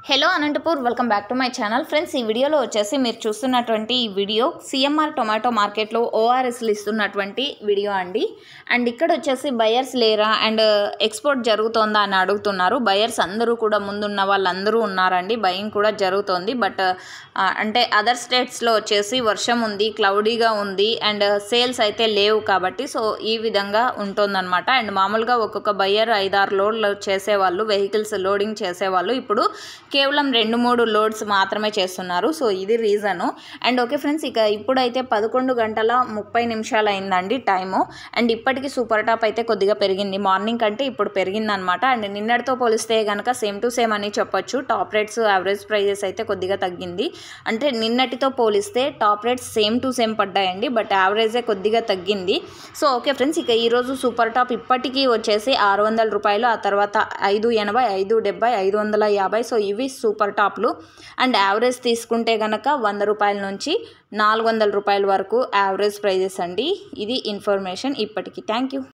Hello Anantapur welcome back to my channel friends ఈ వీడియోలో వచ్చేసి మీరు చూస్తున్నటువంటి ఈ వీడియో సిఎంఆర్ టొమాటో మార్కెట్లో ఓఆర్ఎస్లు ఇస్తున్నటువంటి వీడియో అండి. అండ్ ఇక్కడ వచ్చేసి బయర్స్ లేరా అండ్ ఎక్స్పోర్ట్ జరుగుతోందా అని అడుగుతున్నారు. బయర్స్ అందరూ కూడా ముందున్న వాళ్ళందరూ ఉన్నారండి, బయింగ్ కూడా జరుగుతోంది. బట్ అంటే అదర్ స్టేట్స్లో వచ్చేసి వర్షం ఉంది, క్లౌడీగా ఉంది అండ్ సేల్స్ అయితే లేవు కాబట్టి సో ఈ విధంగా ఉంటుందన్నమాట. అండ్ మామూలుగా ఒక్కొక్క బయ్యర్ 5-6 లోడ్లు చేసేవాళ్ళు, వెహికల్స్ లోడింగ్ చేసేవాళ్ళు ఇప్పుడు కేవలం 2-3 లోడ్స్ మాత్రమే చేస్తున్నారు. సో ఇది రీజను. అండ్ ఓకే ఫ్రెండ్స్, ఇక ఇప్పుడైతే 11 గంటల 30 నిమిషాలు అయిందండి టైము. అండ్ ఇప్పటికీ సూపర్ టాప్ అయితే కొద్దిగా పెరిగింది, మార్నింగ్ కంటే ఇప్పుడు పెరిగిందనమాట. అండ్ నిన్నటితో పోలిస్తే కనుక సేమ్ టు సేమ్ అని చెప్పొచ్చు. టాప్ రేట్స్ యావరేజ్ ప్రైజెస్ అయితే కొద్దిగా తగ్గింది. అంటే నిన్నటితో పోలిస్తే top rates same to same పడ్డాయండి, బట్ యావరేజే కొద్దిగా తగ్గింది. సో ఓకే ఫ్రెండ్స్, ఇక ఈరోజు సూపర్ టాప్ ఇప్పటికీ వచ్చేసి 600 రూపాయలు, ఆ తర్వాత 580, 570, 550. సో ఇవి సూపర్ టాప్లు. అండ్ యావరేజ్ తీసుకుంటే కనుక 100 రూపాయల నుంచి 400 రూపాయల వరకు యావరేజ్ ప్రైజెస్ అండి. ఇది ఇన్ఫర్మేషన్ ఇప్పటికి. Thank you.